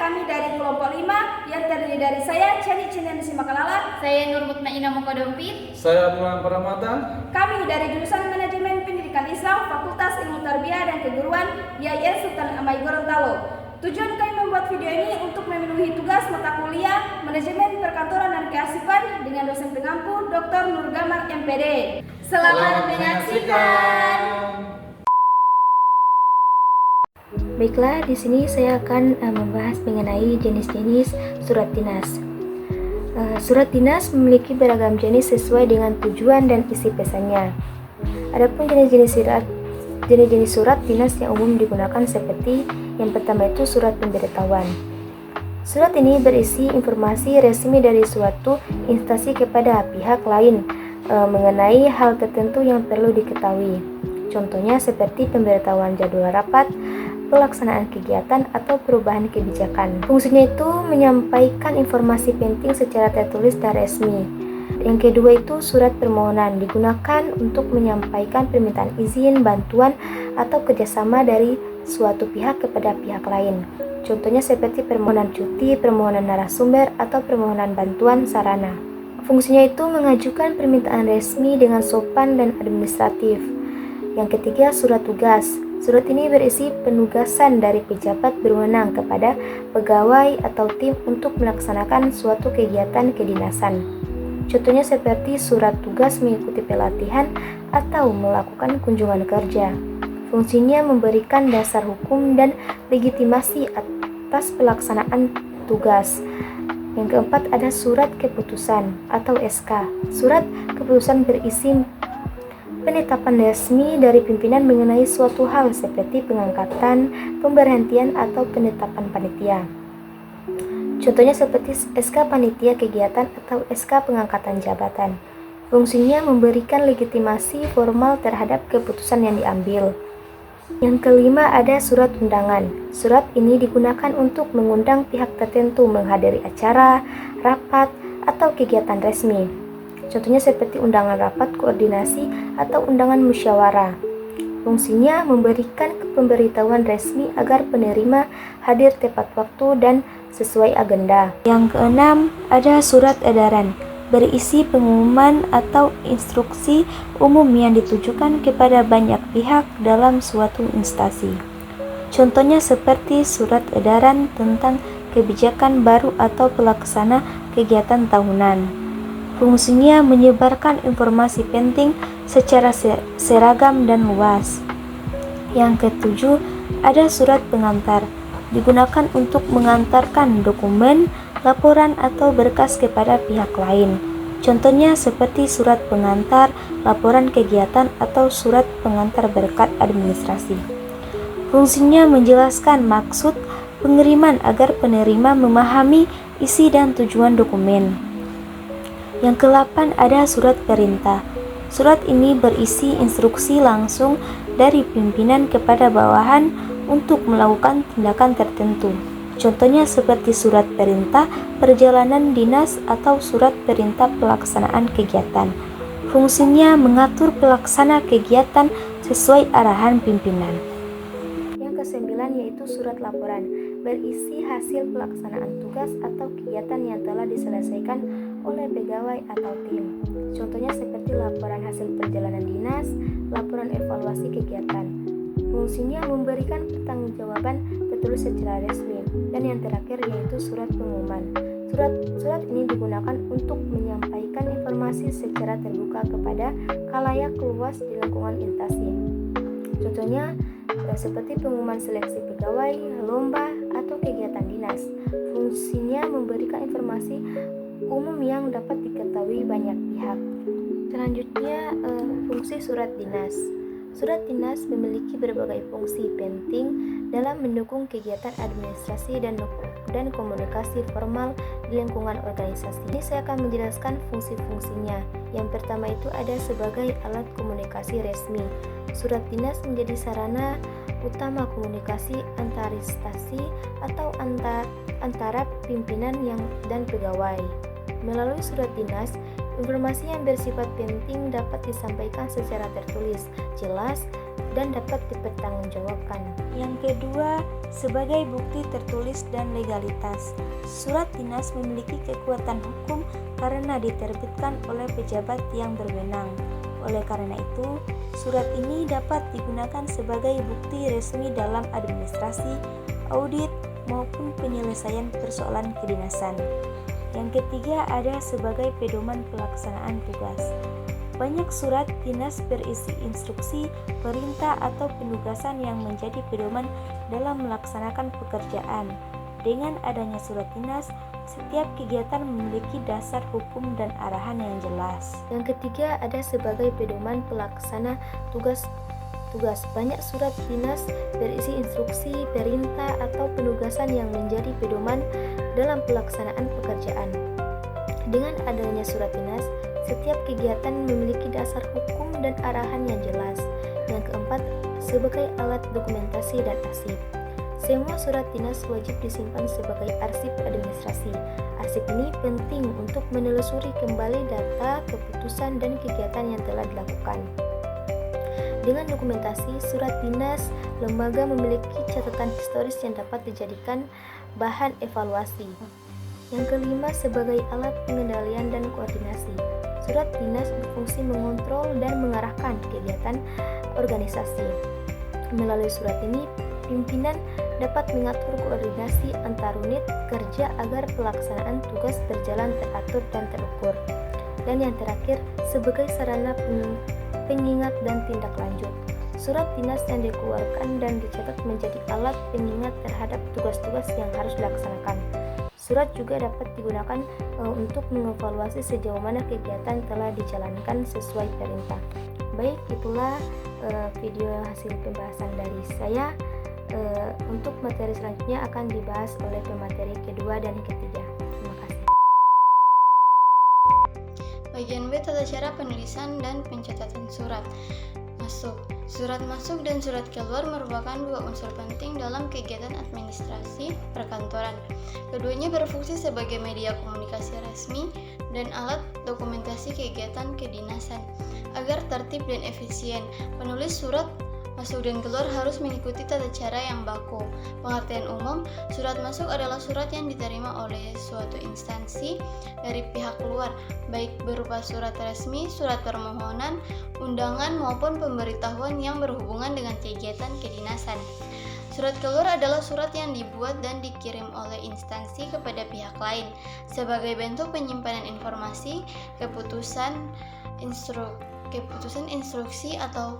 kami dari kelompok 5 yang terdiri dari saya, Chani Cendana Makalala, saya Nur Mutmainah Mokodompit, saya Abdullah Paramata. Kami dari jurusan Manajemen Pendidikan Islam, Fakultas Ilmu Tarbiyah dan Keguruan, IAIN Sultan Amai Gorontalo. Tujuan kami membuat video ini untuk memenuhi tugas mata kuliah Manajemen Perkantoran dan Keasipan dengan dosen pengampu Dr. Nur Gamar MPD. Selamat menyaksikan. Baiklah, di sini saya akan membahas mengenai jenis-jenis surat dinas. Surat dinas memiliki beragam jenis sesuai dengan tujuan dan isi pesannya. Adapun jenis-jenis surat dinas yang umum digunakan seperti yang pertama itu surat pemberitahuan. Surat ini berisi informasi resmi dari suatu instansi kepada pihak lain mengenai hal tertentu yang perlu diketahui. Contohnya seperti pemberitahuan jadwal rapat, pelaksanaan kegiatan atau perubahan kebijakan. Fungsinya itu menyampaikan informasi penting secara tertulis dan resmi. Yang kedua itu surat permohonan, digunakan untuk menyampaikan permintaan izin, bantuan, atau kerjasama dari suatu pihak kepada pihak lain. Contohnya seperti permohonan cuti, permohonan narasumber, atau permohonan bantuan sarana. Fungsinya itu mengajukan permintaan resmi dengan sopan dan administratif. Yang ketiga surat tugas. Surat ini berisi penugasan dari pejabat berwenang kepada pegawai atau tim untuk melaksanakan suatu kegiatan kedinasan. Contohnya seperti surat tugas mengikuti pelatihan atau melakukan kunjungan kerja. Fungsinya memberikan dasar hukum dan legitimasi atas pelaksanaan tugas. Yang keempat ada surat keputusan atau SK. Surat keputusan berisi penetapan resmi dari pimpinan mengenai suatu hal seperti pengangkatan, pemberhentian, atau penetapan panitia. Contohnya seperti SK panitia kegiatan atau SK pengangkatan jabatan. Fungsinya memberikan legitimasi formal terhadap keputusan yang diambil. Yang kelima ada surat undangan. Surat ini digunakan untuk mengundang pihak tertentu menghadiri acara, rapat, atau kegiatan resmi. Contohnya seperti undangan rapat koordinasi atau undangan musyawarah. Fungsinya memberikan pemberitahuan resmi agar penerima hadir tepat waktu dan sesuai agenda. Yang keenam, ada surat edaran, berisi pengumuman atau instruksi umum yang ditujukan kepada banyak pihak dalam suatu instansi. Contohnya seperti surat edaran tentang kebijakan baru atau pelaksana kegiatan tahunan. Fungsinya menyebarkan informasi penting secara seragam dan luas. Yang ketujuh, ada surat pengantar. Digunakan untuk mengantarkan dokumen, laporan, atau berkas kepada pihak lain. Contohnya seperti surat pengantar, laporan kegiatan, atau surat pengantar berkat administrasi. Fungsinya menjelaskan maksud pengiriman agar penerima memahami isi dan tujuan dokumen. Yang ke-8 ada surat perintah. Surat ini berisi instruksi langsung dari pimpinan kepada bawahan untuk melakukan tindakan tertentu. Contohnya seperti surat perintah perjalanan dinas atau surat perintah pelaksanaan kegiatan. Fungsinya mengatur pelaksana kegiatan sesuai arahan pimpinan. Yang ke-9 yaitu surat laporan, berisi hasil pelaksanaan tugas atau kegiatan yang telah diselesaikan oleh pegawai atau tim. Contohnya seperti laporan hasil perjalanan dinas, laporan evaluasi kegiatan. Fungsinya memberikan pertanggungjawaban tertulis secara resmi. Dan yang terakhir yaitu surat pengumuman. Surat ini digunakan untuk menyampaikan informasi secara terbuka kepada khalayak luas di lingkungan instansi. Contohnya seperti pengumuman seleksi pegawai, lomba, atau kegiatan dinas. Fungsinya memberikan informasi umum yang dapat diketahui banyak pihak. Selanjutnya, fungsi surat dinas. Surat dinas memiliki berbagai fungsi penting dalam mendukung kegiatan administrasi dan komunikasi formal di lingkungan organisasi. Ini saya akan menjelaskan fungsi-fungsinya. Yang pertama itu ada sebagai alat komunikasi resmi. Surat dinas menjadi sarana utama komunikasi antar instansi atau antara pimpinan dan pegawai. Melalui surat dinas, informasi yang bersifat penting dapat disampaikan secara tertulis, jelas, dan dapat dipertanggungjawabkan. Yang kedua, sebagai bukti tertulis dan legalitas. Surat dinas memiliki kekuatan hukum karena diterbitkan oleh pejabat yang berwenang. Oleh karena itu, surat ini dapat digunakan sebagai bukti resmi dalam administrasi, audit, maupun penyelesaian persoalan kedinasan. Yang ketiga, ada sebagai pedoman pelaksanaan tugas. Banyak surat dinas berisi instruksi, perintah, atau penugasan yang menjadi pedoman dalam melaksanakan pekerjaan. Dengan adanya surat dinas, setiap kegiatan memiliki dasar hukum dan arahan yang jelas. Yang ketiga, ada sebagai pedoman pelaksana tugas. Banyak surat dinas berisi instruksi, perintah, atau penugasan yang menjadi pedoman dalam pelaksanaan pekerjaan. Dengan adanya surat dinas, setiap kegiatan memiliki dasar hukum dan arahan yang jelas. Yang keempat, sebagai alat dokumentasi dan arsip. Semua surat dinas wajib disimpan sebagai arsip administrasi. Arsip ini penting untuk menelusuri kembali data, keputusan, dan kegiatan yang telah dilakukan. Dengan dokumentasi surat dinas, lembaga memiliki catatan historis yang dapat dijadikan bahan evaluasi. Yang kelima, sebagai alat pengendalian dan koordinasi. Surat dinas berfungsi mengontrol dan mengarahkan kegiatan organisasi. Melalui surat ini, pimpinan dapat mengatur koordinasi antar unit kerja agar pelaksanaan tugas berjalan teratur dan terukur. Dan yang terakhir, sebagai sarana pengingat dan tindak lanjut. Surat dinas yang dikeluarkan dan dicatat menjadi alat pengingat terhadap tugas-tugas yang harus dilaksanakan. Surat juga dapat digunakan untuk mengevaluasi sejauh mana kegiatan telah dijalankan sesuai perintah. Baik, itulah video hasil pembahasan dari saya. Untuk materi selanjutnya akan dibahas oleh pemateri kedua dan ketiga. Terima kasih. Bagian B, tata cara penulisan dan pencatatan surat masuk. Surat masuk dan surat keluar merupakan dua unsur penting dalam kegiatan administrasi perkantoran. Keduanya berfungsi sebagai media komunikasi resmi dan alat dokumentasi kegiatan kedinasan. Agar tertib dan efisien, penulis surat masuk dan keluar harus mengikuti tata cara yang baku. Pengertian umum, surat masuk adalah surat yang diterima oleh suatu instansi dari pihak luar, baik berupa surat resmi, surat permohonan, undangan, maupun pemberitahuan yang berhubungan dengan kegiatan kedinasan. Surat keluar adalah surat yang dibuat dan dikirim oleh instansi kepada pihak lain sebagai bentuk penyimpanan informasi, keputusan, instruksi, atau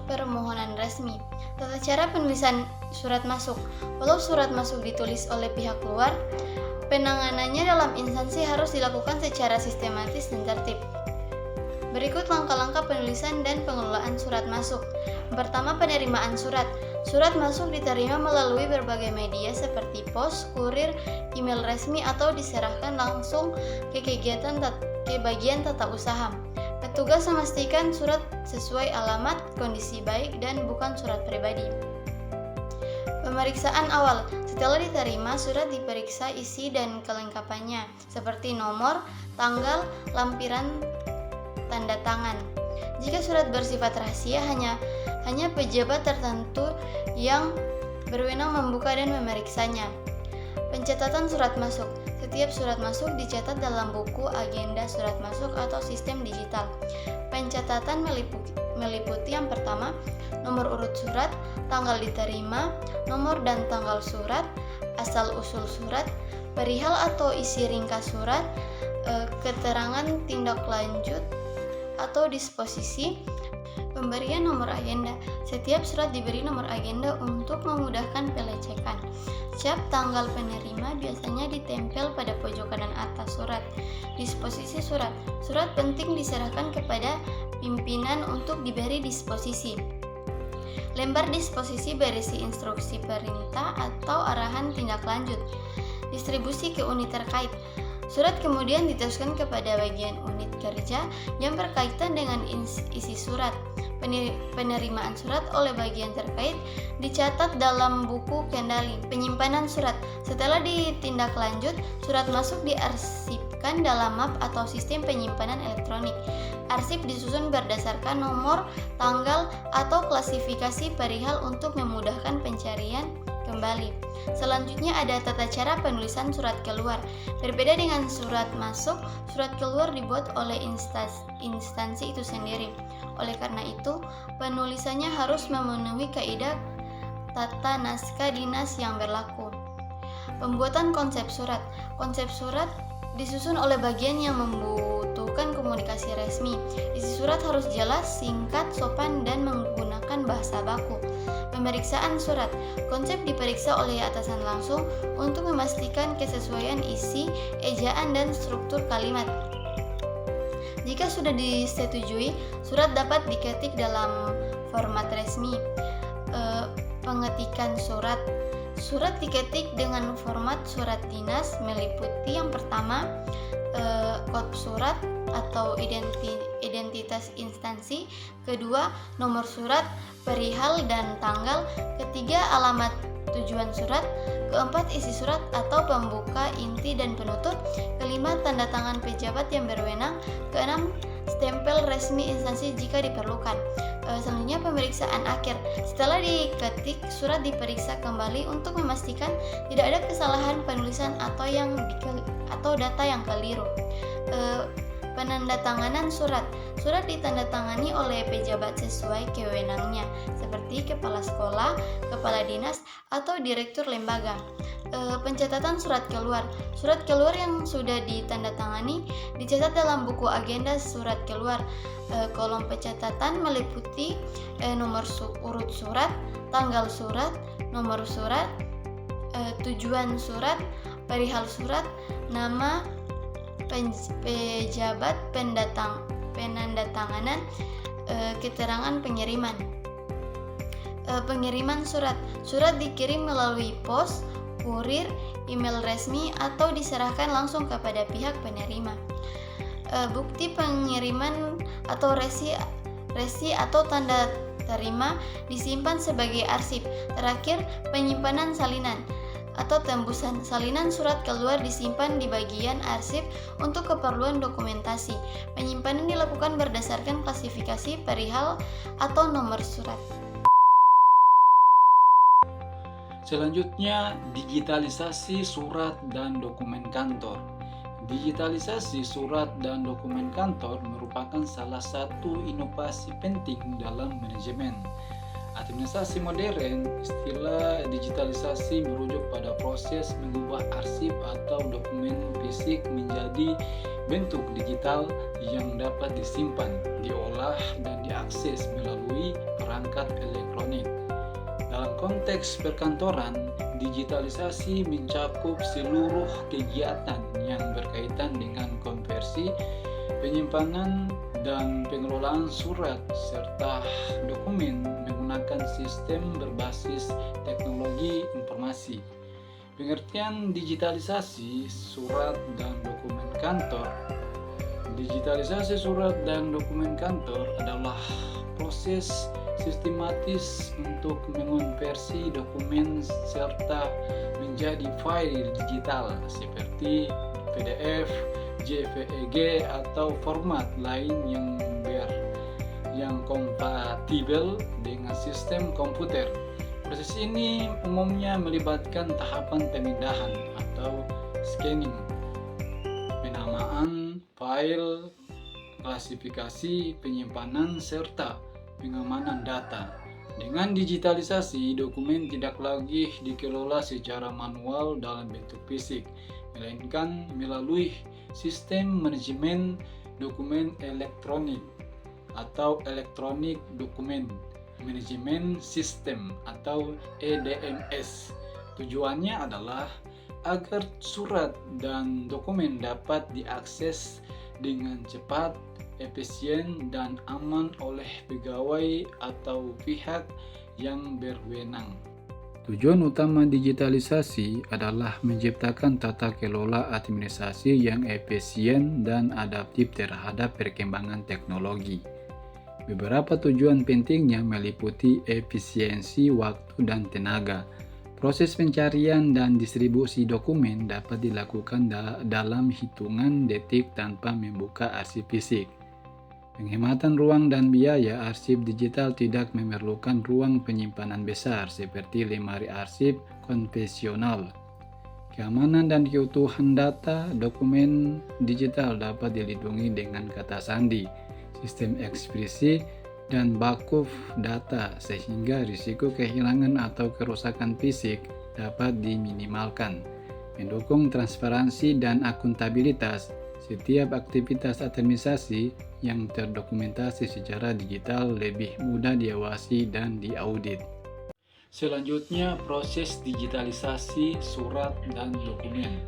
permohonan resmi. Tata cara penulisan surat masuk. Walau surat masuk ditulis oleh pihak luar, penanganannya dalam instansi harus dilakukan secara sistematis dan tertib. Berikut langkah-langkah penulisan dan pengelolaan surat masuk. Pertama, penerimaan surat. Surat masuk diterima melalui berbagai media seperti pos, kurir, email resmi, atau diserahkan langsung ke bagian tata usaha. Petugas memastikan surat sesuai alamat, kondisi baik, dan bukan surat pribadi. Pemeriksaan awal. Setelah diterima, surat diperiksa isi dan kelengkapannya, seperti nomor, tanggal, lampiran, tanda tangan. Jika surat bersifat rahasia, hanya pejabat tertentu yang berwenang membuka dan memeriksanya. Pencatatan surat masuk. Setiap surat masuk dicatat dalam buku agenda surat masuk atau sistem digital. Pencatatan meliputi yang pertama, nomor urut surat, tanggal diterima, nomor dan tanggal surat, asal-usul surat, perihal atau isi ringkas surat, keterangan tindak lanjut atau disposisi, pemberian nomor agenda. Setiap surat diberi nomor agenda untuk memudahkan pengecekan. Cap tanggal penerima biasanya ditempel pada pojok kanan atas surat. Disposisi surat. Surat penting diserahkan kepada pimpinan untuk diberi disposisi. Lembar disposisi berisi instruksi perintah atau arahan tindak lanjut. Distribusi ke unit terkait. Surat kemudian diteruskan kepada bagian unit kerja yang berkaitan dengan isi surat. Penerimaan surat oleh bagian terkait dicatat dalam buku kendali. Penyimpanan surat. Setelah ditindaklanjut, surat masuk diarsipkan diarsipkan dalam map atau sistem penyimpanan elektronik. Arsip disusun berdasarkan nomor, tanggal, atau klasifikasi perihal untuk memudahkan pencarian kembali. Selanjutnya ada tata cara penulisan surat keluar. Berbeda dengan surat masuk, surat keluar dibuat oleh instansi itu sendiri. Oleh karena itu, penulisannya harus memenuhi kaidah tata naskah dinas yang berlaku. Pembuatan konsep surat. Konsep surat disusun oleh bagian yang membutuhkan komunikasi resmi. Isi surat harus jelas, singkat, sopan, dan menggunakan bahasa baku. Pemeriksaan surat. Konsep diperiksa oleh atasan langsung untuk memastikan kesesuaian isi, ejaan, dan struktur kalimat. Jika sudah disetujui, surat dapat diketik dalam format resmi. Pengetikan surat. Surat diketik dengan format surat dinas meliputi yang pertama, kode surat atau identitas instansi, kedua, nomor surat, perihal dan tanggal, ketiga, alamat tujuan surat, keempat, isi surat atau pembuka, inti, dan penutup, kelima, tanda tangan pejabat yang berwenang, keenam, stempel resmi instansi jika diperlukan. Selanjutnya pemeriksaan akhir. Setelah diketik, surat diperiksa kembali untuk memastikan tidak ada kesalahan penulisan atau data yang keliru. Penandatanganan surat. Surat ditandatangani oleh pejabat sesuai kewenangannya, seperti kepala sekolah, kepala dinas, atau direktur lembaga. Pencatatan surat keluar. Surat keluar yang sudah ditandatangani dicatat dalam buku agenda surat keluar. Kolom pencatatan meliputi nomor urut surat, tanggal surat, nomor surat, tujuan surat, perihal surat, nama pejabat penandatanganan, keterangan pengiriman. Pengiriman surat. Surat dikirim melalui pos, kurir, email resmi, atau diserahkan langsung kepada pihak penerima. Bukti pengiriman atau resi atau tanda terima disimpan sebagai arsip. Terakhir, penyimpanan salinan atau tembusan. Salinan surat keluar disimpan di bagian arsip untuk keperluan dokumentasi. Penyimpanan dilakukan berdasarkan klasifikasi perihal atau nomor surat. Selanjutnya, digitalisasi surat dan dokumen kantor. Digitalisasi surat dan dokumen kantor merupakan salah satu inovasi penting dalam manajemen administrasi modern. Istilah digitalisasi merujuk pada proses mengubah arsip atau dokumen fisik menjadi bentuk digital yang dapat disimpan, diolah, dan diakses melalui perangkat elektronik. Dalam konteks perkantoran, digitalisasi mencakup seluruh kegiatan yang berkaitan dengan konversi, penyimpanan, dan pengelolaan surat serta dokumen menggunakan sistem berbasis teknologi informasi. Pengertian digitalisasi surat dan dokumen kantor. Digitalisasi surat dan dokumen kantor adalah proses sistematis untuk mengonversi dokumen serta menjadi file digital seperti PDF, JPEG, atau format lain yang kompatibel dengan sistem komputer. Proses ini umumnya melibatkan tahapan pemindahan atau scanning, penamaan file, klasifikasi, penyimpanan, serta pengamanan data. Dengan digitalisasi, dokumen tidak lagi dikelola secara manual dalam bentuk fisik, melainkan melalui sistem manajemen dokumen elektronik atau Electronic Document Management System atau EDMS. Tujuannya adalah agar surat dan dokumen dapat diakses dengan cepat, efisien, dan aman oleh pegawai atau pihak yang berwenang. Tujuan utama digitalisasi adalah menciptakan tata kelola administrasi yang efisien dan adaptif terhadap perkembangan teknologi. Beberapa tujuan pentingnya meliputi efisiensi waktu dan tenaga, Proses pencarian dan distribusi dokumen dapat dilakukan dalam hitungan detik tanpa membuka arsip fisik. Penghematan ruang dan biaya, arsip digital tidak memerlukan ruang penyimpanan besar seperti lemari arsip konvensional. Keamanan dan keutuhan data, dokumen digital dapat dilindungi dengan kata sandi, sistem ekspresi, dan backup data sehingga risiko kehilangan atau kerusakan fisik dapat diminimalkan. Mendukung transparansi dan akuntabilitas, setiap aktivitas administrasi yang terdokumentasi secara digital lebih mudah diawasi dan diaudit. Selanjutnya, proses digitalisasi surat dan dokumen.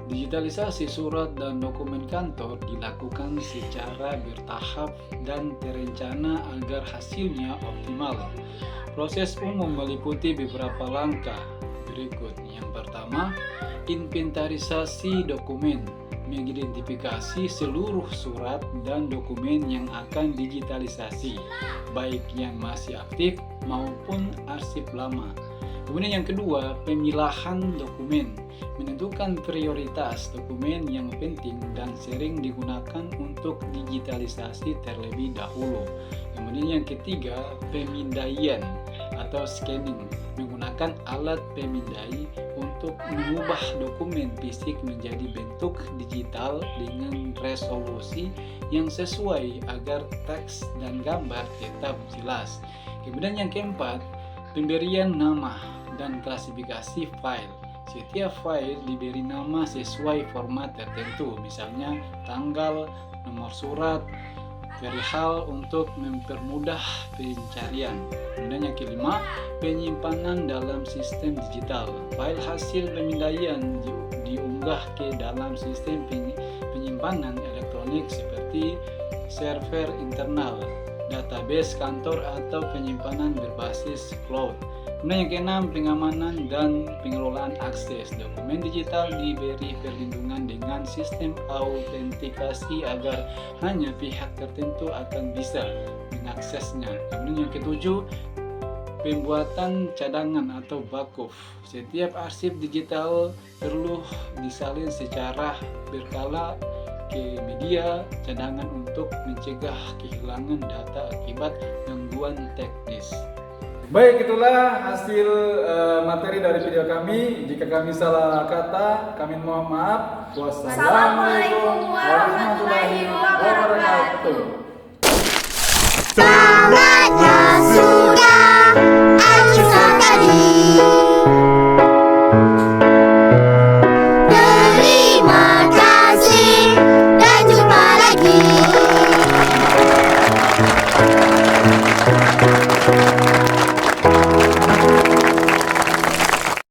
Digitalisasi surat dan dokumen kantor dilakukan secara bertahap dan terencana agar hasilnya optimal. Proses umum meliputi beberapa langkah berikut. Yang pertama, inventarisasi dokumen, mengidentifikasi seluruh surat dan dokumen yang akan digitalisasi, baik yang masih aktif maupun arsip lama. Kemudian yang kedua, pemilahan dokumen, menentukan prioritas dokumen yang penting dan sering digunakan untuk digitalisasi terlebih dahulu. Kemudian yang ketiga, pemindaian atau scanning, menggunakan alat pemindai untuk mengubah dokumen fisik menjadi bentuk digital dengan resolusi yang sesuai agar teks dan gambar tetap jelas. Kemudian yang keempat, pemberian nama dan klasifikasi file. Setiap file diberi nama sesuai format tertentu, misalnya tanggal, nomor surat, perihal untuk mempermudah pencarian. Kemudian yang kelima, penyimpanan dalam sistem digital. File hasil pemindaian diunggah ke dalam sistem penyimpanan elektronik seperti server internal, database kantor atau penyimpanan berbasis cloud. Kemudian yang keenam, pengamanan dan pengelolaan akses. Dokumen digital diberi perlindungan dengan sistem autentikasi agar hanya pihak tertentu akan bisa mengaksesnya. Kemudian yang ketujuh, pembuatan cadangan atau backup. Setiap arsip digital perlu disalin secara berkala ke media cadangan untuk mencegah kehilangan data akibat gangguan teknis. Baik, itulah hasil materi dari video kami. Jika kami salah kata, kami mohon maaf. Wassalamualaikum warahmatullahi wabarakatuh. Sahabatnya sudah ajukan tadi. Terima kasih dan jumpa lagi.